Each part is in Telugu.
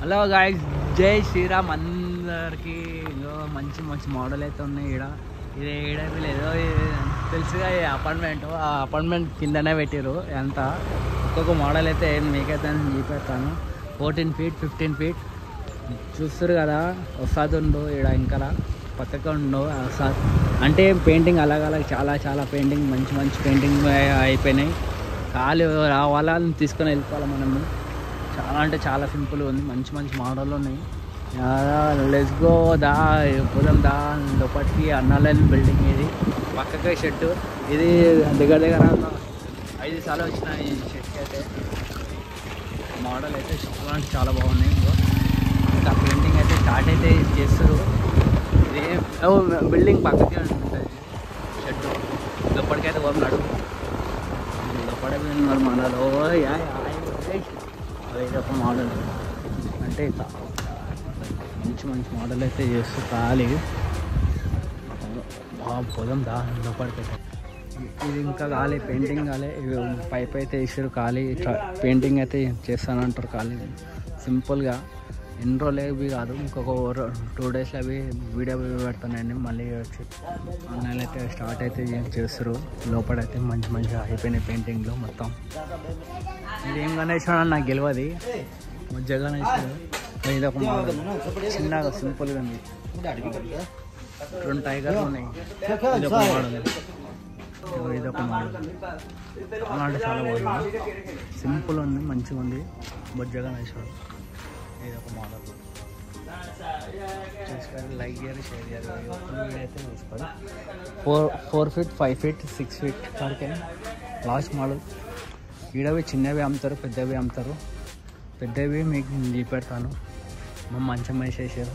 హలో గాయ్స్, జై శ్రీరామ్ అందరికి. మంచి మంచి మోడల్ అయితే ఉన్నాయి ఈడ. ఇది ఏడవి లేదో తెలుసుగా, ఈ అపార్ట్మెంట్ ఆ అపార్ట్మెంట్ కిందనే పెట్టిరు. ఎంత ఒక్కొక్క మోడల్ అయితే మీకైతే చూపెడతాను. 14 feet 15 feet చూస్తారు కదా. వస్తుంది ఉండు ఈడ, ఇంకా పక్కగా ఉండు వస్తుంది. అంటే పెయింటింగ్ అలాగ చాలా చాలా పెయింటింగ్, మంచి మంచి పెయింటింగ్ అయిపోయినాయి. ఖాళీ రావాలా తీసుకొని వెళ్ళిపోవాలి మనము. చాలా అంటే చాలా సింపుల్గా ఉంది. మంచి మంచి మోడల్ ఉన్నాయి. లెట్స్ గో దా, పోదాం దా లోపలికి. అన్నాలైన్ బిల్డింగ్ ఇది. పక్కకే షెడ్ ఇది. దగ్గర 5 సార్లు వచ్చిన ఈ షెడ్కి అయితే. మోడల్ అయితే చాలా అంటే చాలా బాగున్నాయి. ఇంకా పెయింటింగ్ అయితే స్టార్ట్ అయితే చేస్తారు. ఇది బిల్డింగ్ పక్కకే ఉంటుంది షెడ్. లోపలికైతే పోయి నడుపు లోపల మరి మనలో ఇది ఒక మోడల్. అంటే మంచి మంచి మోడల్ అయితే చేస్తూ ఖాళీ పోదాం దా లోపలికైతే. ఇది ఇంకా ఖాళీ పెయింటింగ్ ఖాళీ. పైప్ అయితే వేసారు ఖాళీ. పెయింటింగ్ అయితే చేస్తానంటారు ఖాళీ సింపుల్గా. ఎన్ని రోజులు అవి కాదు, ఇంకొక 2 daysలో అవి వీడియో పెడతానండి. మళ్ళీ వచ్చి ఆన్లైన్లో అయితే స్టార్ట్ అయితే చేస్తారు. లోపలైతే మంచి మంచిగా అయిపోయినాయి పెయింటింగ్లు మొత్తం. ఇది ఏం గణేశ్వరం నాకు గెలవది. మంచిగా గణేశ్వరం. ఇది ఒక మోడల్ చిన్నగా సింపుల్గా ఉంది. 2 టైగర్లు ఉన్నాయి. ఇదొక మోడల్. ఇదొక మోడల్ అలాంటి చాలా బాగుంది. సింపుల్ ఉంది, మంచిగా ఉంది. బొజ్జ గణేశ్వరం. ఇదొక మోడల్. చూసుకోండి, లైక్ చేయాలి, షేర్ చేయాలి. వీడియో అయితే చూసుకోండి. 4 feet 5 feet 6 feet వరకే లాస్ట్ మోడల్. ఈడవి చిన్నవి అమ్ముతారు, పెద్దవి అమ్ముతారు. పెద్దవి మీకు చూపెడతాను. మా మంచం వేసేసారు.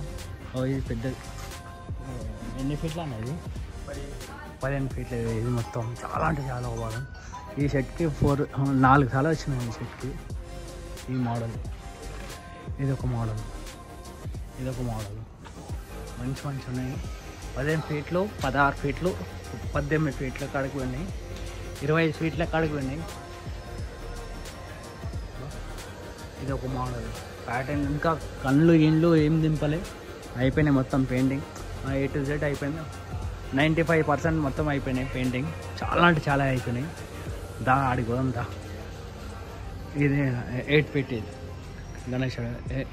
ఇది పెద్దది. ఎన్ని ఫీట్లు అనేది? 15 feet. ఇది మొత్తం చాలా అంటే చాలా బాగుంది. ఈ షర్ట్కి 4 సార్లు వచ్చినాయి ఈ షర్ట్కి. ఈ మోడల్. ఇదొక మోడల్. ఇదొక మోడల్. మంచి మంచి ఉన్నాయి. 15 feet 16 feet 18 feet కాడికి ఉన్నాయి. 25 feet కాడికి ఉన్నాయి. ఇది ఒక మోడల్ ప్యాటర్న్. ఇంకా ఇండ్లు ఏం దింపలే, అయిపోయినాయి మొత్తం పెయింటింగ్. A to Z అయిపోయింది. 95% మొత్తం అయిపోయినాయి పెయింటింగ్. చాలా అంటే చాలా అయిపోయినాయి. దా ఆడిపోదాం దా. ఇది 8 feet. ఇది గణేష్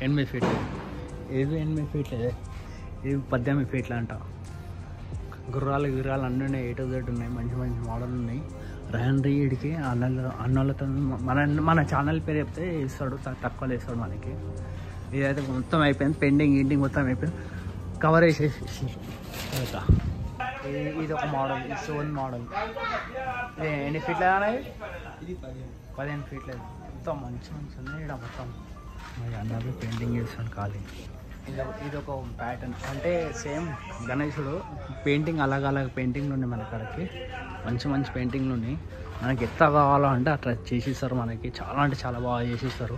8 feet. ఇది 8 feet. ఇది 18 feet అంట. గుర్రాలు అన్నీ ఉన్నాయి. A to Z ఉన్నాయి. మంచి మంచి మోడల్ ఉన్నాయి. రండి వీడికి. అన్నలతో మన ఛానల్ పేరు చెప్తే ఇస్తాడు, తక్కువలో ఇస్తాడు మనకి. ఇదైతే మొత్తం అయిపోయింది. పెయింటింగ్ మొత్తం అయిపోయింది. కవర్ వేసేసి ఇది ఒక మోడల్. ఇది 7 మోడల్. ఎన్ని ఫీట్లు అనేది? 15 feet. మొత్తం మంచి మంచి ఉన్నాయి ఇక్కడ మొత్తం. అందరూ పెయింటింగ్ చేస్తాను ఖాళీ. ఇది ఒక ప్యాటర్న్. అంటే సేమ్ గణేశుడు పెయింటింగ్ అలాగ పెయింటింగ్లు ఉన్నాయి మన కాడికి. మంచి మంచి పెయింటింగ్లు ఉన్నాయి. మనకి ఎంత కావాలో అంటే అట్లా చేసిస్తారు మనకి. చాలా అంటే చాలా బాగా చేసిస్తారు.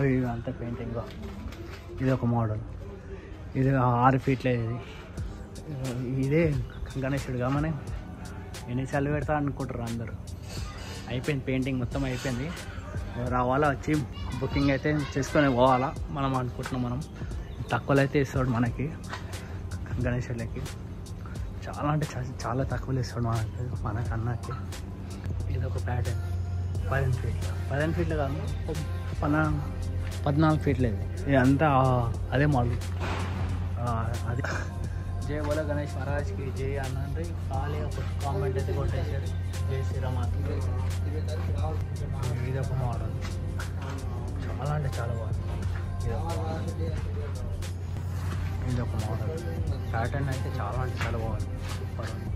ఇది అంతా పెయింటింగ్. ఇది ఒక మోడల్. ఇది 6 feet. ఇదే గణేశుడుగా మనం ఎన్నిసార్లు పెడతా అనుకుంటారు అందరూ. అయిపోయింది పెయింటింగ్ మొత్తం అయిపోయింది. రావాలా, వచ్చి బుకింగ్ అయితే చేసుకొని పోవాలా. మనం అనుకుంటున్నాం మనం తక్కువలో అయితే ఇస్తాడు మనకి గణేశుడికి. చాలా అంటే చాలా తక్కువలో ఇస్తాడు మనకి అన్నకి. ఇది ఒక ప్యాటర్న్. 15 feet. 15 feet కాదు, 14 feet. ఇది అంతా అదే మోడల్. అది జై బోలో గణేష్ మహారాజ్కి జై అనండి. ఖాళీ ఒక కామెంట్ అయితే కొట్టేసారు. జై శ్రీరామ్. ఇది ఒక మోడల్. చాలా అంటే చాలా బాగుంది. ఇది ఒక మోడల్. ప్యాటర్న్ అయితే చాలా అంటే చాలా బాగుంది. సూపర్ ఉంది.